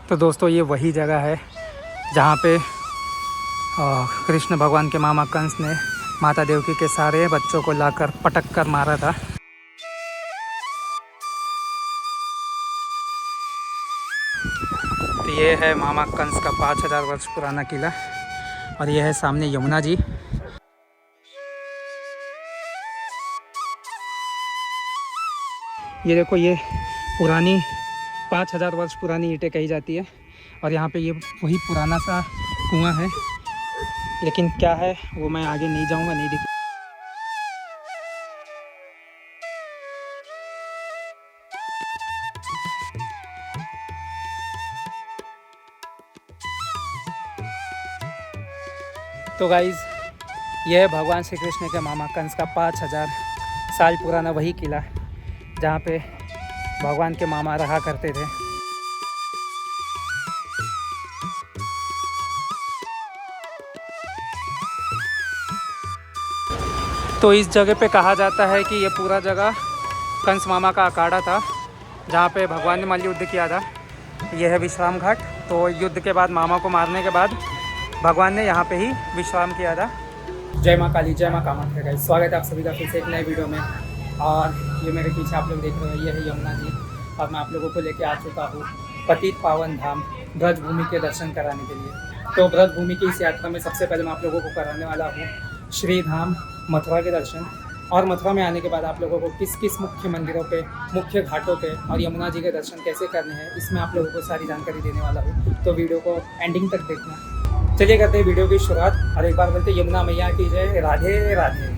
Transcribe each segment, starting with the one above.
तो दोस्तों ये वही जगह है जहाँ पे कृष्ण भगवान के मामा कंस ने माता देवकी के सारे बच्चों को लाकर पटक कर मारा था। तो ये है मामा कंस का 5000 वर्ष पुराना किला और ये है सामने यमुना जी। ये देखो, ये पुरानी 5000 वर्ष पुरानी ईंटें कही जाती है और यहाँ पे ये वही पुराना सा कुआं है, लेकिन क्या है वो मैं आगे नहीं जाऊँगा, नहीं दिख। तो गाइज़, यह है भगवान श्री कृष्ण के मामा कंस का 5000 साल पुराना वही किला जहाँ पे भगवान के मामा रहा करते थे। तो इस जगह पे कहा जाता है कि ये पूरा जगह कंस मामा का अखाड़ा था जहाँ पे भगवान ने मल्ल युद्ध किया था। यह है विश्राम घाट। तो युद्ध के बाद मामा को मारने के बाद भगवान ने यहाँ पे ही विश्राम किया था। जय माँ काली, जय माँ कामाख्या। गाइस, स्वागत है आप सभी का फिर से एक नए वीडियो में। और ये मेरे पीछे आप लोग देख रहे हो, ये है यमुना जी और मैं आप लोगों को लेके आ चुका हूँ पतित पावन धाम ब्रज भूमि के दर्शन कराने के लिए। तो ब्रज भूमि की इस यात्रा में सबसे पहले मैं आप लोगों को कराने वाला हूँ श्री धाम मथुरा के दर्शन। और मथुरा में आने के बाद आप लोगों को किस किस मुख्य मंदिरों पे, मुख्य घाटों पे और यमुना जी के दर्शन कैसे करने हैं, इसमें आप लोगों को सारी जानकारी देने वाला हूँ। तो वीडियो को एंडिंग तक देखना। चलिए करते हैं वीडियो की शुरुआत और एक बार बोलते यमुना मैया की जय, राधे राधे।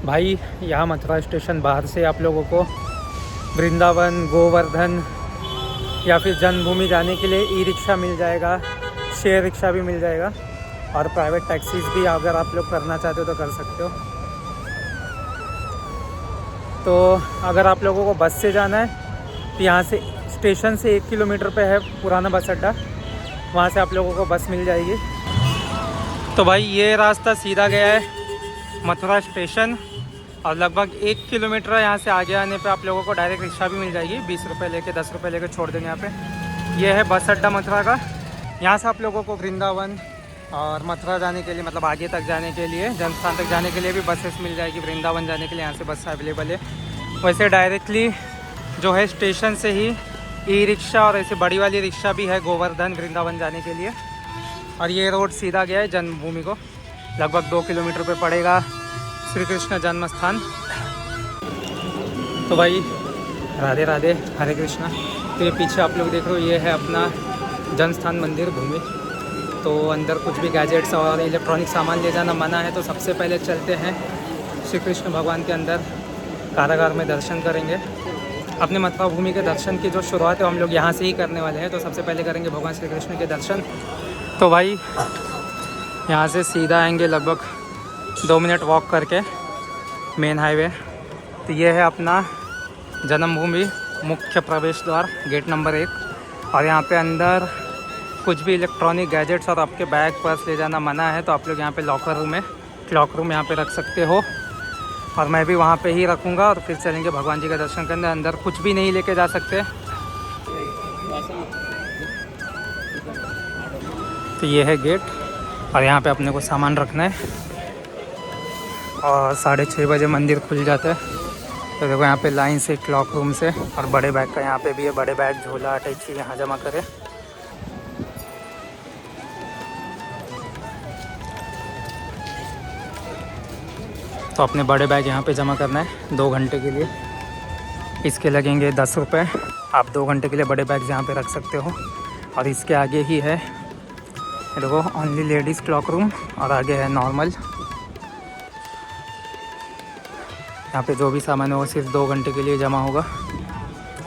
भाई, यहाँ मथुरा स्टेशन बाहर से आप लोगों को वृंदावन, गोवर्धन या फिर जन्मभूमि जाने के लिए ई रिक्शा मिल जाएगा, शेयर रिक्शा भी मिल जाएगा और प्राइवेट टैक्सीज भी अगर आप लोग करना चाहते हो तो कर सकते हो। तो अगर आप लोगों को बस से जाना है तो यहाँ से स्टेशन से 1 किलोमीटर पे है पुराना बस अड्डा, वहाँ से आप लोगों को बस मिल जाएगी। तो भाई ये रास्ता सीधा गया है मथुरा स्टेशन और लगभग 1 किलोमीटर यहाँ से आगे आने पे आप लोगों को डायरेक्ट रिक्शा भी मिल जाएगी। 20 रुपये लेके 10 रुपये लेके छोड़ देंगे यहाँ पे। ये है बस अड्डा मथुरा का। यहाँ से आप लोगों को वृंदावन और मथुरा जाने के लिए, मतलब आगे तक जाने के लिए, जन्मस्थान तक जाने के लिए भी बसेस मिल जाएगी। वृंदावन जाने के लिए यहाँ से बस अवेलेबल है। वैसे डायरेक्टली जो है स्टेशन से ही ई रिक्शा और ऐसे बड़ी वाली रिक्शा भी है गोवर्धन वृंदावन जाने के लिए। और ये रोड सीधा गया है जन्मभूमि को, लगभग 2 किलोमीटर पे पड़ेगा श्री कृष्ण जन्म स्थान। तो भाई राधे राधे, हरे कृष्णा। तो ये पीछे आप लोग देख रहे हो, ये है अपना जन्म स्थान मंदिर भूमि। तो अंदर कुछ भी गैजेट्स और इलेक्ट्रॉनिक सामान ले जाना मना है। तो सबसे पहले चलते हैं श्री कृष्ण भगवान के अंदर कारागार में दर्शन करेंगे। अपने मथुरा भूमि के दर्शन की जो शुरुआत है हम लोग यहाँ से ही करने वाले हैं। तो सबसे पहले करेंगे भगवान श्री कृष्ण के दर्शन। तो भाई यहाँ से सीधा आएंगे लगभग 2 मिनट वॉक करके मेन हाईवे। तो ये है अपना जन्मभूमि मुख्य प्रवेश द्वार, गेट नंबर 1। और यहाँ पे अंदर कुछ भी इलेक्ट्रॉनिक गैजेट्स और आपके बैग पर्स ले जाना मना है। तो आप लोग यहाँ पे लॉकर रूम है, क्लॉक रूम यहाँ पे रख सकते हो और मैं भी वहाँ पे ही रखूँगा। और फिर चलेंगे भगवान जी का दर्शन करने। अंदर कुछ भी नहीं लेके जा सकते। तो ये है गेट और यहाँ पे अपने को सामान रखना है और 6:30 बजे मंदिर खुल जाता है। तो देखो यहाँ पे लाइन से क्लॉक रूम से और बड़े बैग का यहाँ पे भी है, बड़े बैग, झोला, टैक्सी यहाँ जमा करें। तो अपने बड़े बैग यहाँ पे जमा करना है 2 घंटे के लिए। इसके लगेंगे 10 रुपये। आप 2 घंटे के लिए बड़े बैग यहाँ पे रख सकते हो। और इसके आगे ही है देखो ओनली लेडीज़ क्लॉक रूम और आगे है नॉर्मल। यहाँ पे जो भी सामान है वो सिर्फ 2 घंटे के लिए जमा होगा।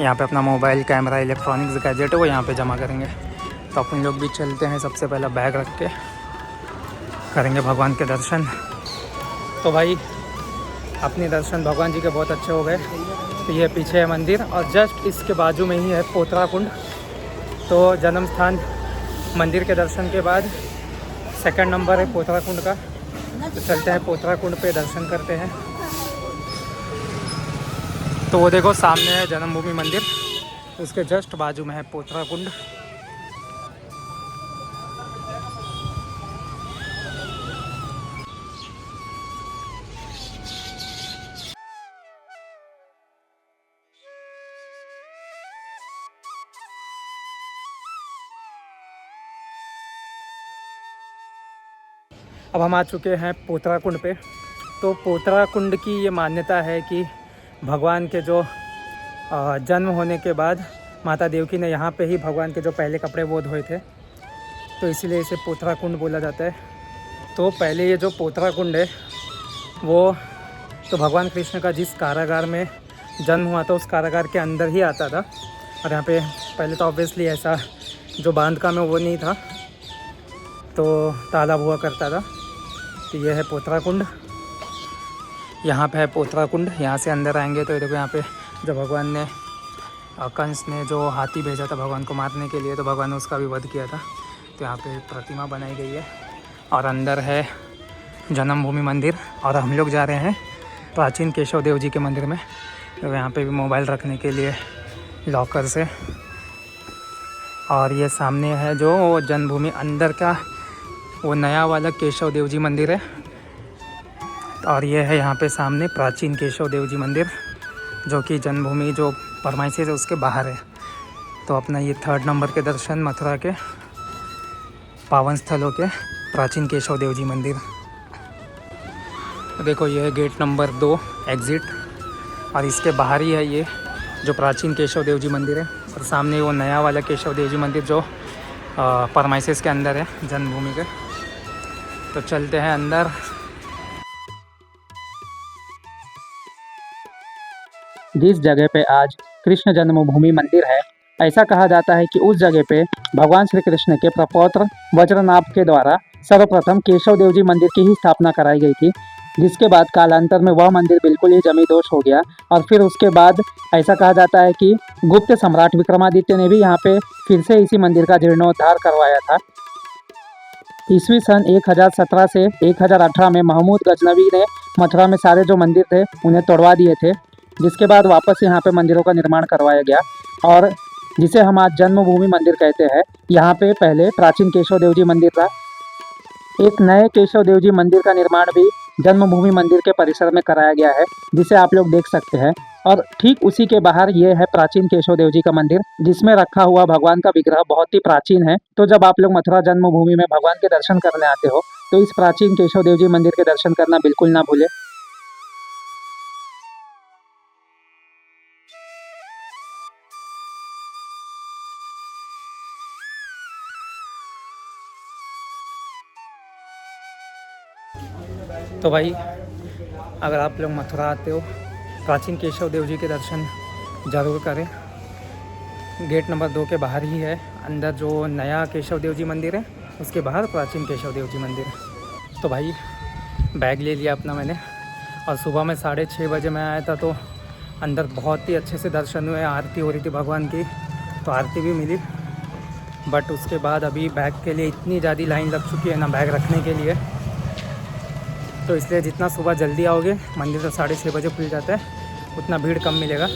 यहाँ पे अपना मोबाइल, कैमरा, इलेक्ट्रॉनिक्स गैजेट है वो यहाँ पे जमा करेंगे। तो अपन लोग भी चलते हैं, सबसे पहला बैग रख के करेंगे भगवान के दर्शन। तो भाई अपने दर्शन भगवान जी के बहुत अच्छे हो गए। तो ये पीछे है मंदिर और जस्ट इसके बाजू में ही है पोतरा कुंड। तो जन्म स्थान मंदिर के दर्शन के बाद सेकंड नंबर है पोतरा कुंड का। तो चलते हैं पोतरा कुंड पे दर्शन करते हैं। तो वो देखो सामने है जन्मभूमि मंदिर, उसके जस्ट बाजू में है पोतरा कुंड। अब हम आ चुके हैं पोतरा कुंड पे। तो पोतरा कुंड की ये मान्यता है कि भगवान के जो जन्म होने के बाद माता देवकी ने यहाँ पे ही भगवान के जो पहले कपड़े वो धोए थे, तो इसीलिए इसे पोतरा कुंड बोला जाता है। तो पहले ये जो पोतरा कुंड है वो तो भगवान कृष्ण का जिस कारागार में जन्म हुआ था उस कारागार के अंदर ही आता था। और यहाँ पे पहले तो ऑब्वियसली ऐसा जो बांध का में वो नहीं था, तो तालाब हुआ करता था। तो ये है पोतरा कुंड, यहाँ पे है पोतरा कुंड। यहाँ से अंदर आएंगे तो देखो यहाँ पे जो भगवान ने कंस ने जो हाथी भेजा था भगवान को मारने के लिए, तो भगवान ने उसका भी वध किया था। तो यहाँ पे प्रतिमा बनाई गई है और अंदर है जन्मभूमि मंदिर। और हम लोग जा रहे हैं प्राचीन केशव देव जी के मंदिर में। तो यहाँ पे भी मोबाइल रखने के लिए लॉकर से। और ये सामने है जो जन्मभूमि अंदर का वो नया वाला केशव देव जी मंदिर है। और ये है यहाँ पे सामने प्राचीन केशव देव जी मंदिर, जो कि जन्मभूमि जो परमाइसी है उसके बाहर है। तो अपना ये 3rd नंबर के दर्शन मथुरा के पावन स्थलों के प्राचीन केशव देव जी मंदिर। देखो ये है गेट नंबर 2 एग्ज़िट, और इसके बाहर ही है ये जो प्राचीन केशव देव जी मंदिर है। और सामने वो नया वाला केशव देव जी मंदिर जो परमाइसिस के अंदर है जन्मभूमि के। तो चलते हैं अंदर। जिस जगह पे आज कृष्ण जन्मभूमि मंदिर है, ऐसा कहा जाता है कि उस जगह पे भगवान श्री कृष्ण के प्रपौत्र वज्रनाभ के द्वारा सर्वप्रथम केशव देव जी मंदिर की ही स्थापना कराई गई थी, जिसके बाद कालांतर में वह मंदिर बिल्कुल ही जमींदोज हो गया। और फिर उसके बाद ऐसा कहा जाता है कि गुप्त सम्राट विक्रमादित्य ने भी यहाँ पे फिर से इसी मंदिर का जीर्णोद्धार करवाया था। ईस्वी सन 1017 से 1018 में महमूद गजनवी ने मथुरा में सारे जो मंदिर थे उन्हें तोड़वा दिए थे, जिसके बाद वापस यहाँ पे मंदिरों का निर्माण करवाया गया, और जिसे हम आज जन्मभूमि मंदिर कहते हैं। यहाँ पे पहले प्राचीन केशव देव जी मंदिर था। एक नए केशव देव जी मंदिर का निर्माण भी जन्मभूमि मंदिर के परिसर में कराया गया है, जिसे आप लोग देख सकते हैं। और ठीक उसी के बाहर ये है प्राचीन केशव देव जी का मंदिर, जिसमें रखा हुआ भगवान का विग्रह बहुत ही प्राचीन है। तो जब आप लोग मथुरा जन्मभूमि में भगवान के दर्शन करने आते हो तो इस प्राचीन केशव देव जी मंदिर के दर्शन करना बिल्कुल ना भूले। तो भाई अगर आप लोग मथुरा आते हो प्राचीन केशव देव जी के दर्शन ज़रूर करें। गेट नंबर 2 के बाहर ही है, अंदर जो नया केशव देव जी मंदिर है उसके बाहर प्राचीन केशव देव जी मंदिर है। तो भाई बैग ले लिया अपना मैंने, और सुबह में 6:30 बजे मैं आया था। तो अंदर बहुत ही अच्छे से दर्शन हुए, आरती हो रही थी भगवान की, तो आरती भी मिली। बट उसके बाद अभी बैग के लिए इतनी ज़्यादा लाइन लग चुकी है ना बैग रखने के लिए, तो इसलिए जितना सुबह जल्दी आओगे, मंदिर तो 6:30 बजे खुल जाता है, उतना भीड़ कम मिलेगा।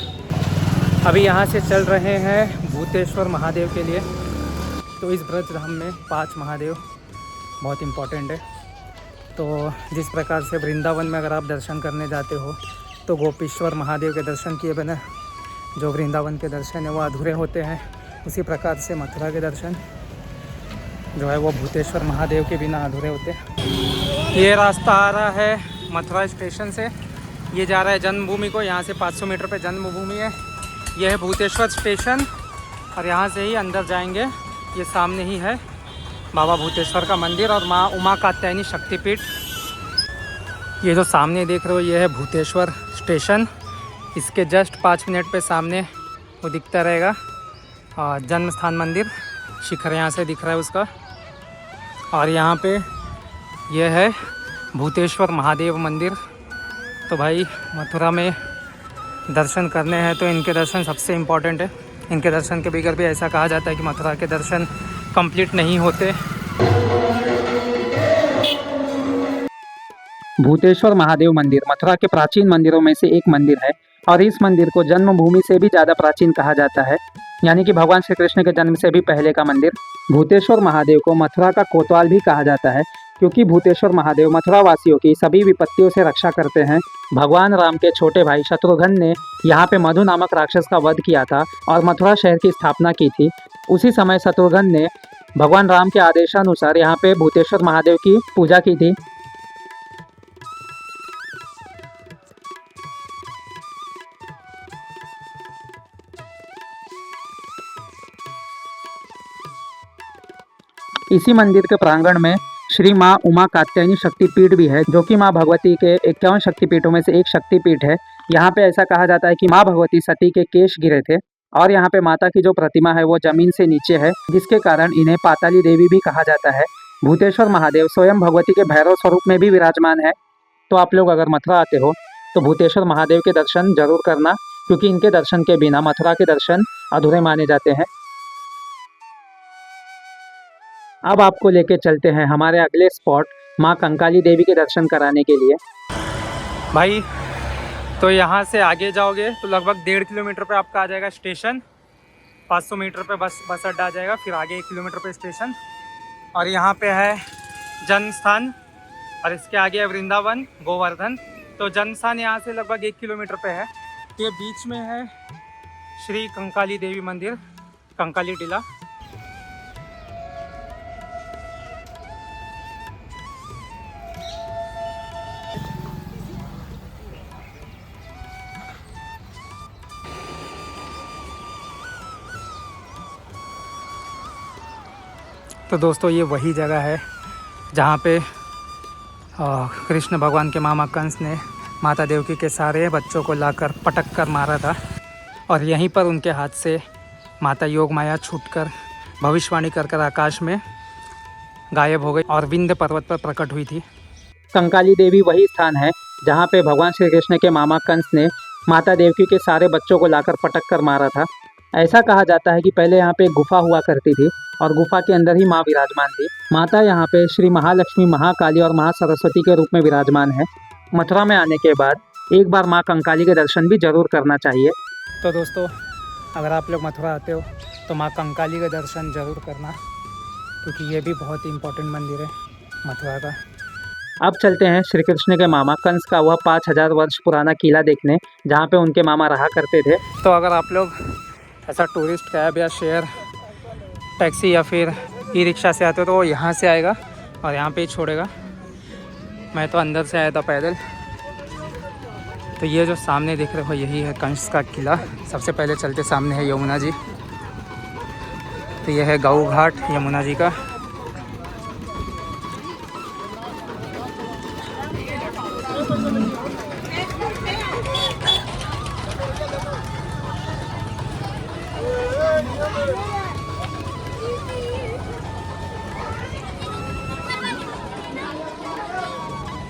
अभी यहाँ से चल रहे हैं भूतेश्वर महादेव के लिए। तो इस ब्रजधाम में 5 महादेव बहुत इम्पॉर्टेंट है। तो जिस प्रकार से वृंदावन में अगर आप दर्शन करने जाते हो तो गोपीश्वर महादेव के दर्शन किए बिना जो वृंदावन के दर्शन है वो अधूरे होते हैं, उसी प्रकार से मथुरा के दर्शन जो है वो भूतेश्वर महादेव के बिना अधूरे होते हैं। ये रास्ता आ रहा है मथुरा स्टेशन से, ये जा रहा है जन्मभूमि को। यहाँ से 500 मीटर पे जन्मभूमि है, यह है भूतेश्वर स्टेशन, और यहाँ से ही अंदर जाएंगे। ये सामने ही है बाबा भूतेश्वर का मंदिर और माँ उमा कात्यायनी शक्तिपीठ। ये जो सामने देख रहे हो ये है भूतेश्वर स्टेशन, इसके जस्ट 5 मिनट पे सामने वो दिखता रहेगा जन्म स्थान मंदिर, शिखर यहाँ से दिख रहा है उसका। और यहाँ पे ये है भूतेश्वर महादेव मंदिर। तो भाई मथुरा में दर्शन करने हैं तो इनके दर्शन सबसे इम्पॉर्टेंट है। इनके दर्शन के बगैर भी ऐसा कहा जाता है कि मथुरा के दर्शन कंप्लीट नहीं होते। भूतेश्वर महादेव मंदिर मथुरा के प्राचीन मंदिरों में से एक मंदिर है, और इस मंदिर को जन्मभूमि से भी ज़्यादा प्राचीन कहा जाता है, यानी कि भगवान श्री कृष्ण के जन्म से भी पहले का मंदिर। भूतेश्वर महादेव को मथुरा का कोतवाल भी कहा जाता है, क्योंकि भूतेश्वर महादेव मथुरा वासियों की सभी विपत्तियों से रक्षा करते हैं। भगवान राम के छोटे भाई शत्रुघ्न ने यहाँ पे मधु नामक राक्षस का वध किया था और मथुरा शहर की स्थापना की थी। उसी समय शत्रुघ्न ने भगवान राम के आदेशानुसार यहाँ पे भूतेश्वर महादेव की पूजा की थी। इसी मंदिर के प्रांगण में श्री माँ उमा कात्यायनी शक्तिपीठ भी है, जो कि माँ भगवती के 51 शक्तिपीठों में से एक शक्तिपीठ है। यहाँ पे ऐसा कहा जाता है कि माँ भगवती सती के केश गिरे थे और यहाँ पे माता की जो प्रतिमा है वो जमीन से नीचे है, जिसके कारण इन्हें पाताली देवी भी कहा जाता है। भूतेश्वर महादेव स्वयं भगवती के भैरव स्वरूप में भी विराजमान है। तो आप लोग अगर मथुरा आते हो तो भूतेश्वर महादेव के दर्शन जरूर करना, क्योंकि इनके दर्शन के बिना मथुरा के दर्शन अधूरे माने जाते हैं। अब आपको लेके चलते हैं हमारे अगले स्पॉट माँ कंकाली देवी के दर्शन कराने के लिए। भाई तो यहाँ से आगे जाओगे तो लगभग 1.5 किलोमीटर पे आपका आ जाएगा स्टेशन। 500 मीटर पे बस अड्डा आ जाएगा, फिर आगे 1 किलोमीटर पे स्टेशन। और यहाँ पे है जन्म स्थान और इसके आगे है वृंदावन गोवर्धन। तो जन्म स्थान यहाँ से लगभग 1 किलोमीटर पे है। ये बीच में है श्री कंकाली देवी मंदिर, कंकाली टीला। तो दोस्तों ये वही जगह है जहाँ पे कृष्ण भगवान के मामा कंस ने माता देवकी के सारे बच्चों को लाकर पटक कर मारा था। और यहीं पर उनके हाथ से माता योग माया छूटकर भविष्यवाणी कर आकाश में गायब हो गई और विंध्य पर्वत पर प्रकट हुई थी। कंकाली देवी वही स्थान है जहाँ पे भगवान श्री कृष्ण के मामा कंस ने माता देवकी के सारे बच्चों को लाकर पटक कर मारा था। ऐसा कहा जाता है कि पहले यहाँ पे एक गुफा हुआ करती थी और गुफा के अंदर ही माँ विराजमान थी। माता यहाँ पे श्री महालक्ष्मी, महाकाली और महासरस्वती के रूप में विराजमान है। मथुरा में आने के बाद एक बार माँ कंकाली के दर्शन भी जरूर करना चाहिए। तो दोस्तों अगर आप लोग मथुरा आते हो तो माँ कंकाली के दर्शन जरूर करना, क्योंकि ये भी बहुत ही इम्पोर्टेंट मंदिर है मथुरा का। अब चलते हैं श्री कृष्ण के मामा कंस का वह 5000 वर्ष पुराना किला देखने, जहाँ पे उनके मामा रहा करते थे। तो अगर आप लोग ऐसा टूरिस्ट कैब या शेयर टैक्सी या फिर ई रिक्शा से आते हो तो वो यहाँ से आएगा और यहाँ पे ही छोड़ेगा। मैं तो अंदर से आया था पैदल। तो ये जो सामने देख रहे हो यही है कंस का किला। सबसे पहले चलते सामने है यमुना जी। तो ये है गऊ घाट यमुना जी का।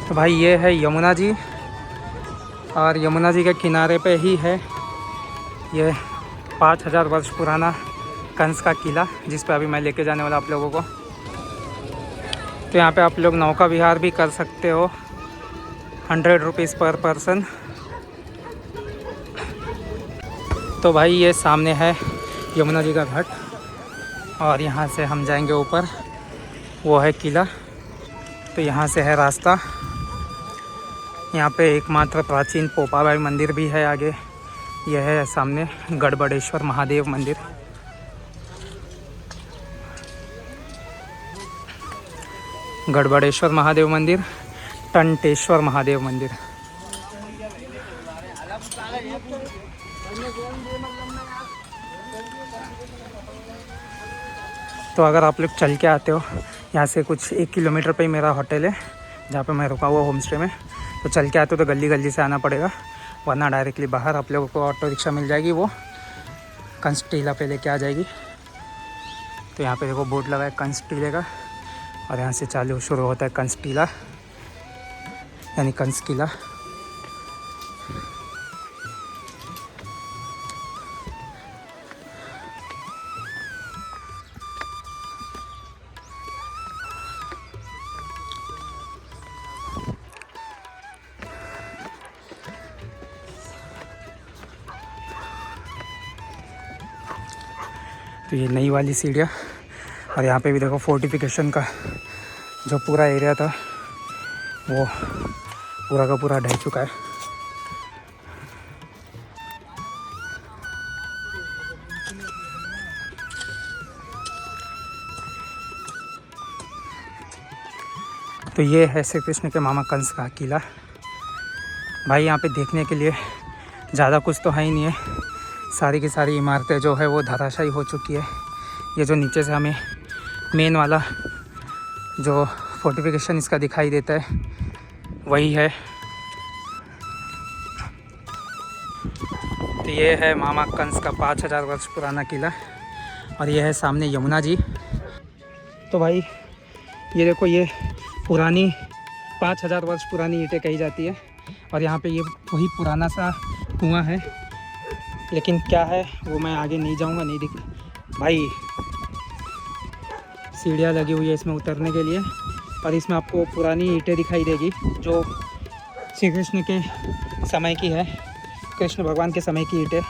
तो भाई ये है यमुना जी और यमुना जी के किनारे पे ही है ये 5000 वर्ष पुराना कंस का किला, जिस पे अभी मैं लेके जाने वाला आप लोगों को। तो यहाँ पे आप लोग नौका विहार भी कर सकते हो, 100 रुपीज़ पर पर्सन। तो भाई ये सामने है यमुना जी का घाट और यहाँ से हम जाएंगे ऊपर, वो है किला। तो यहाँ से है रास्ता। यहाँ पे एकमात्र प्राचीन पोपाबाई मंदिर भी है आगे। यह है सामने गढ़बड़ेश्वर महादेव मंदिर। गढ़बड़ेश्वर महादेव मंदिर, टंटेश्वर महादेव मंदिर। तो अगर आप लोग चल के आते हो, यहाँ से कुछ 1 किलोमीटर पे ही मेरा होटल है जहाँ पे मैं रुका हुआ होम स्टे में। तो चल के आते हो तो गली गली से आना पड़ेगा, वरना डायरेक्टली बाहर आप लोगों को ऑटो रिक्शा मिल जाएगी, वो कंस टीला पे लेके आ जाएगी। तो यहाँ पे देखो बोर्ड लगा है कंस टीले का, और यहाँ से चालू शुरू होता है कंस टीला यानी कंस किला। तो ये नई वाली सीढ़ियाँ, और यहाँ पे भी देखो फोर्टिफिकेशन का जो पूरा एरिया था वो पूरा का पूरा ढह चुका है। तो ये है श्री कृष्ण के मामा कंस का किला। भाई यहाँ पे देखने के लिए ज़्यादा कुछ तो है ही नहीं है, सारी की सारी इमारतें जो है वो धराशायी हो चुकी है। ये जो नीचे से हमें मेन वाला जो फोर्टिफिकेशन इसका दिखाई देता है वही है। तो ये है मामा कंस का 5000 वर्ष पुराना किला और ये है सामने यमुना जी। तो भाई ये देखो, ये पुरानी 5000 वर्ष पुरानी ईंटें कही जाती है और यहाँ पे ये वही पुराना सा कुआं है, लेकिन क्या है वो मैं आगे नहीं जाऊँगा, नहीं दिख। भाई सीढ़ियाँ लगी हुई है इसमें उतरने के लिए और इसमें आपको पुरानी ईंटें दिखाई देगी जो श्री कृष्ण के समय की है, कृष्ण भगवान के समय की ईंटें।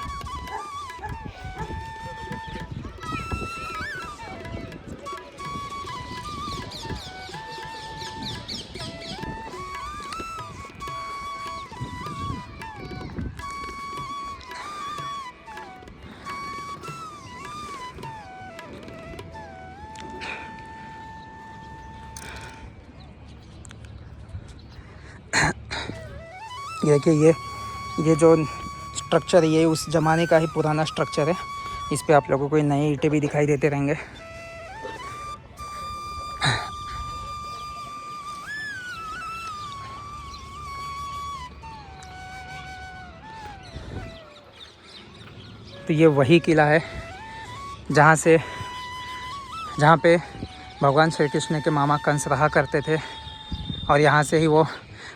ये देखिए, ये जो स्ट्रक्चर है ये उस ज़माने का ही पुराना स्ट्रक्चर है। इस पे आप लोगों को नए ईंटें भी दिखाई देते रहेंगे। तो ये वही किला है जहाँ पे भगवान श्री कृष्ण के मामा कंस रहा करते थे और यहाँ से ही वो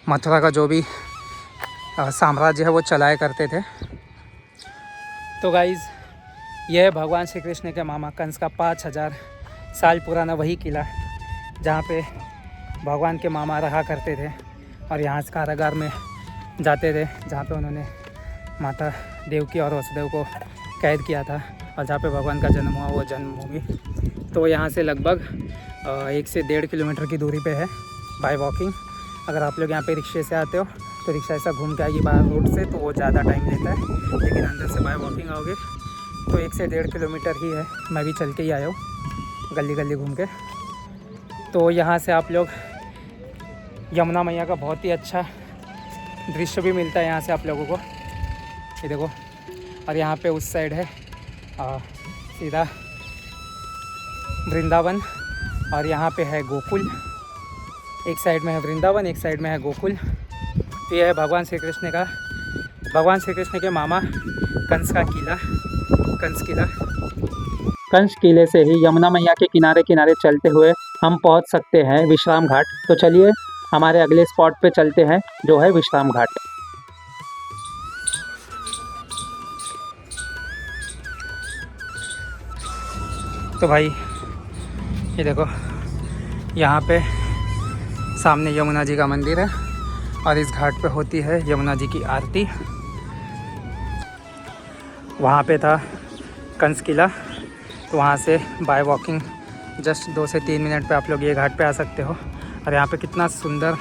मथुरा का जो भी साम्राज्य है वो चलाया करते थे। तो गाइज़, यह है भगवान श्री कृष्ण के मामा कंस का 5000 साल पुराना वही किला जहाँ पे भगवान के मामा रहा करते थे और यहाँ से कारागार में जाते थे जहाँ पे उन्होंने माता देवकी और वसुदेव को कैद किया था और जहाँ पे भगवान का जन्म हुआ वो जन्मभूमि। तो यहाँ से लगभग 1 से 1.5 किलोमीटर की दूरी पे है बाय वॉकिंग। अगर आप लोग यहाँ पे रिक्शे से आते हो तो रिक्शा ऐसा घूम के आएगी बाहर रोड से तो वो ज़्यादा टाइम लेता है, लेकिन अंदर से बाय वॉकिंग आओगे तो 1 से 1.5 किलोमीटर ही है। मैं भी चल के ही आया हूँ गली गली घूम के। तो यहाँ से आप लोग यमुना मैया का बहुत ही अच्छा दृश्य भी मिलता है यहाँ से आप लोगों को, ये देखो। और यहाँ पे उस साइड है सीधा वृंदावन और यहाँ पे है गोकुल। एक साइड में है वृंदावन, एक साइड में है गोकुल। तो यह है भगवान श्री कृष्ण के मामा कंस का किला, कंस किला। कंस किले से ही यमुना मैया के किनारे किनारे चलते हुए हम पहुंच सकते हैं विश्राम घाट। तो चलिए हमारे अगले स्पॉट पे चलते हैं जो है विश्राम घाट। तो भाई ये देखो, यहाँ पे सामने यमुना जी का मंदिर है और इस घाट पे होती है यमुना जी की आरती। वहाँ पे था कंस किला, तो वहाँ से बाय वॉकिंग जस्ट 2 से 3 मिनट पे आप लोग ये घाट पे आ सकते हो। और यहाँ पे कितना सुंदर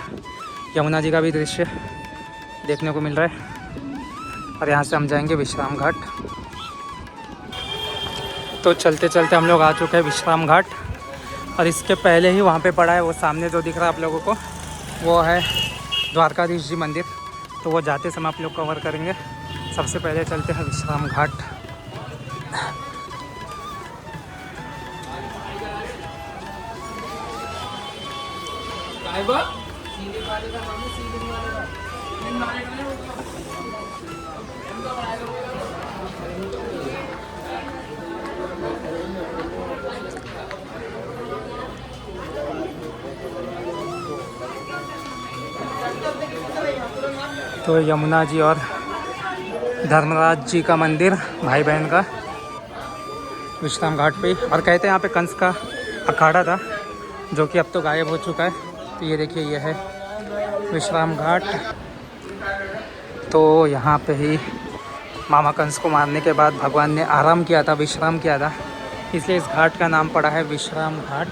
यमुना जी का भी दृश्य देखने को मिल रहा है। और यहाँ से हम जाएंगे विश्राम घाट। तो चलते चलते हम लोग आ चुके हैं विश्राम घाट और इसके पहले ही वहाँ पे पड़ा है वो सामने जो दिख रहा है आप लोगों को, वो है द्वारकाधीश जी मंदिर। तो वो जाते समय आप लोग कवर करेंगे। सबसे पहले चलते हैं विश्राम घाट। तो यमुना जी और धर्मराज जी का मंदिर, भाई बहन का, विश्राम घाट पे। और कहते हैं यहाँ पे कंस का अखाड़ा था जो कि अब तो गायब हो चुका है। तो ये देखिए, ये है विश्राम घाट। तो यहाँ पे ही मामा कंस को मारने के बाद भगवान ने आराम किया था, विश्राम किया था, इसलिए इस घाट का नाम पड़ा है विश्राम घाट।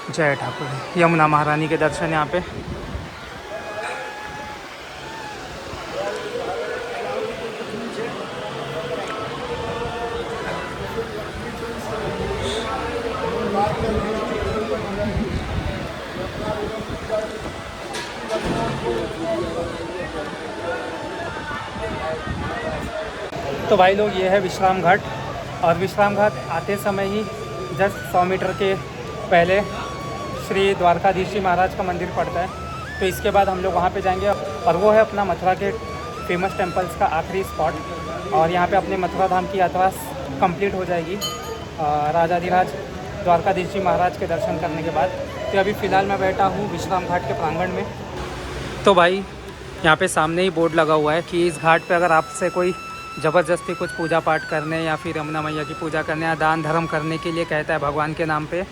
जय ठाकुर। यमुना महारानी के दर्शन यहाँ पे। तो भाई लोग ये है विश्राम घाट, और विश्राम घाट आते समय ही जस्ट 100 मीटर के पहले श्री द्वारकाधीश जी महाराज का मंदिर पड़ता है। तो इसके बाद हम लोग वहाँ पे जाएंगे, और वो है अपना मथुरा के फेमस टेम्पल्स का आखिरी स्पॉट। और यहाँ पे अपने मथुरा धाम की यात्रा कंप्लीट हो जाएगी राजाधिराज द्वारकाधीश जी महाराज के दर्शन करने के बाद। तो अभी फ़िलहाल मैं बैठा हूँ विश्राम घाट के प्रांगण में। तो भाई यहाँ पे सामने ही बोर्ड लगा हुआ है कि इस घाट पे अगर आपसे कोई ज़बरदस्ती कुछ पूजा पाठ करने या फिर यमुना मैया की पूजा करने या दान धर्म करने के लिए कहता है भगवान के नाम पे,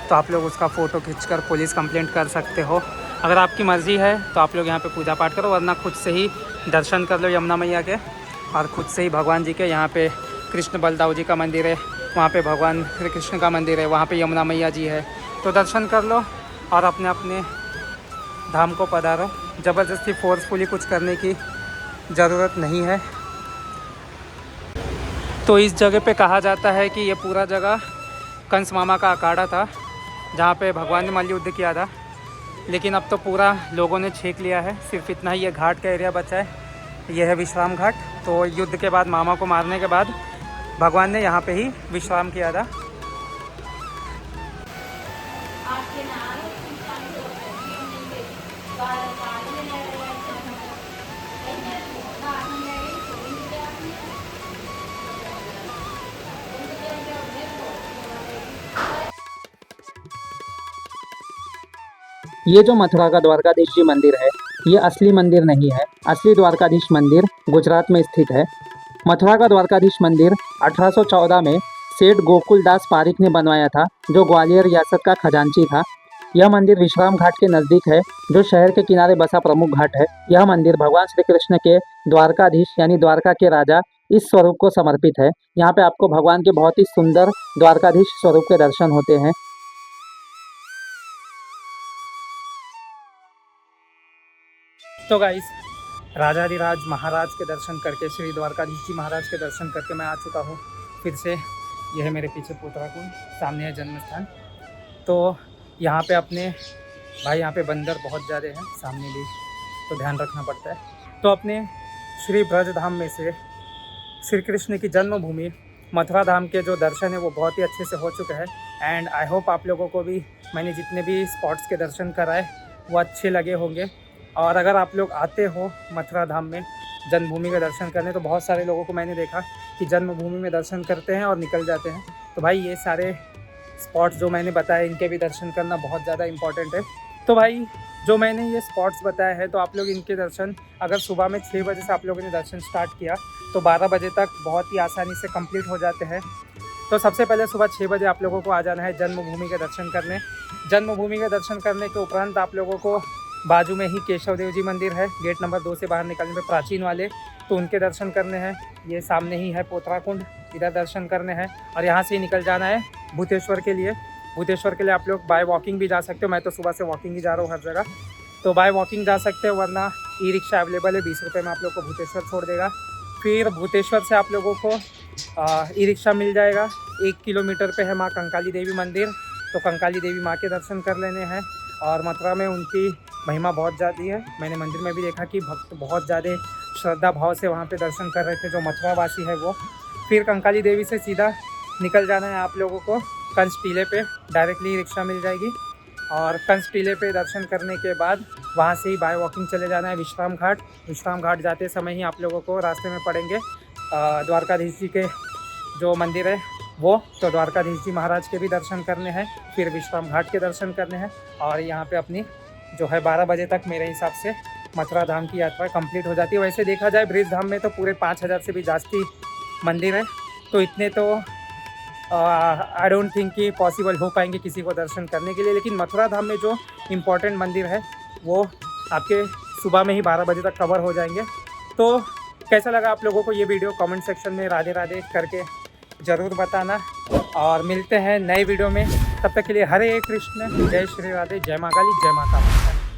तो आप लोग उसका फ़ोटो खींचकर पुलिस कंप्लेंट कर सकते हो। अगर आपकी मर्ज़ी है तो आप लोग यहाँ पे पूजा पाठ करो, वरना खुद से ही दर्शन कर लो यमुना मैया के, और खुद से ही भगवान जी के। यहाँ पे कृष्ण बलदाऊ जी का मंदिर है, वहाँ पे भगवान श्री कृष्ण का मंदिर है, वहाँ पे यमुना मैया जी है। तो दर्शन कर लो और अपने अपने धाम को पधारो। ज़बरदस्ती फोर्सफुली कुछ करने की ज़रूरत नहीं है। तो इस जगह पे कहा जाता है कि ये पूरा जगह कंस मामा का अखाड़ा था, जहाँ पे भगवान ने मल्ल युद्ध किया था। लेकिन अब तो पूरा लोगों ने छेक लिया है, सिर्फ इतना ही ये घाट का एरिया बचा है। ये है विश्राम घाट। तो युद्ध के बाद मामा को मारने के बाद भगवान ने यहाँ पे ही विश्राम किया था। ये जो मथुरा का द्वारकाधीश जी मंदिर है, ये असली मंदिर नहीं है। असली द्वारकाधीश मंदिर गुजरात में स्थित है। मथुरा का द्वारकाधीश मंदिर 1814 में सेठ गोकुलदास पारिक ने बनवाया था, जो ग्वालियर रियासत का खजांची था। यह मंदिर विश्राम घाट के नज़दीक है, जो शहर के किनारे बसा प्रमुख घाट है। यह मंदिर भगवान श्री कृष्ण के द्वारकाधीश यानी द्वारका के राजा इस स्वरूप को समर्पित है। यहाँ पे आपको भगवान के बहुत ही सुंदर द्वारकाधीश स्वरूप के दर्शन होते हैं। तो गाइस, राजाधिराज महाराज के दर्शन करके, श्री द्वारकाधीश जी महाराज के दर्शन करके मैं आ चुका हूँ फिर से। यह है मेरे पीछे पोतराकुंड, सामने है जन्म स्थान। तो यहाँ पे अपने भाई, यहाँ पे बंदर बहुत ज़्यादा हैं सामने भी, तो ध्यान रखना पड़ता है। तो अपने श्री ब्रज धाम में से श्री कृष्ण की जन्मभूमि मथुरा धाम के जो दर्शन है वो बहुत ही अच्छे से हो चुके हैं। एंड आई होप आप लोगों को भी मैंने जितने भी स्पॉट्स के दर्शन कराए वो अच्छे लगे होंगे। और अगर आप लोग आते हो मथुरा धाम में जन्मभूमि का दर्शन करने, तो बहुत सारे लोगों को मैंने देखा कि जन्मभूमि में दर्शन करते हैं और निकल जाते हैं। तो भाई ये सारे स्पॉट्स जो मैंने बताए, इनके भी दर्शन करना बहुत ज़्यादा इम्पॉर्टेंट है। तो भाई जो मैंने ये स्पॉट्स बताए हैं, तो आप लोग इनके दर्शन अगर सुबह में 6 बजे से आप लोगों ने दर्शन स्टार्ट किया तो 12 बजे तक बहुत ही आसानी से कंप्लीट हो जाते हैं। तो सबसे पहले सुबह 6 बजे आप लोगों को आ जाना है जन्मभूमि के दर्शन करने। जन्मभूमि के दर्शन करने के उपरांत आप लोगों को बाजू में ही केशव देव जी मंदिर है, गेट नंबर 2 से बाहर निकलने पे, प्राचीन वाले, तो उनके दर्शन करने हैं। ये सामने ही है पोतराकुंड, इधर दर्शन करने हैं। और यहाँ से ही निकल जाना है भूतेश्वर के लिए। भूतेश्वर के लिए आप लोग बाय वॉकिंग भी जा सकते हो। मैं तो सुबह से वॉकिंग ही जा रहा हूँ हर जगह, तो बाय वॉकिंग जा सकते हो, वरना ई रिक्शा अवेलेबल है, 20 रुपये में आप लोग को भूतेश्वर छोड़ देगा। फिर भूतेश्वर से आप लोगों को ई रिक्शा मिल जाएगा। 1 किलोमीटर पे है माँ कंकाली देवी मंदिर, तो कंकाली देवी माँ के दर्शन कर लेने हैं। और मथुरा में उनकी महिमा बहुत ज़्यादा है। मैंने मंदिर में भी देखा कि भक्त बहुत ज़्यादा श्रद्धा भाव से वहाँ पे दर्शन कर रहे थे, जो मथुरा वासी है वो। फिर कंकाली देवी से सीधा निकल जाना है आप लोगों को कंस टीले पे, डायरेक्टली रिक्शा मिल जाएगी। और कंस टीले पे दर्शन करने के बाद वहाँ से ही बाय वॉकिंग चले जाना है विश्राम घाट। विश्राम घाट जाते समय ही आप लोगों को रास्ते में पड़ेंगे द्वारकाधीश जी के जो मंदिर है वो, तो द्वारकाधीश जी महाराज के भी दर्शन करने हैं, फिर विश्राम घाट के दर्शन करने हैं। और यहाँ पे अपनी जो है 12 बजे तक मेरे हिसाब से मथुरा धाम की यात्रा कंप्लीट हो जाती है। वैसे देखा जाए ब्रिज धाम में तो पूरे 5000 से भी जास्ती मंदिर है, तो इतने तो आई डोंट थिंक कि पॉसिबल हो पाएंगे किसी को दर्शन करने के लिए। लेकिन मथुरा धाम में जो इम्पोर्टेंट मंदिर है वो आपके सुबह में ही 12 बजे तक कवर हो जाएंगे। तो कैसा लगा आप लोगों को ये वीडियो, कमेंट सेक्शन में राधे राधे करके ज़रूर बताना। और मिलते हैं नए वीडियो में, तब तक के लिए हरे कृष्ण, जय श्री राधे, जय माँ काली, जय माता।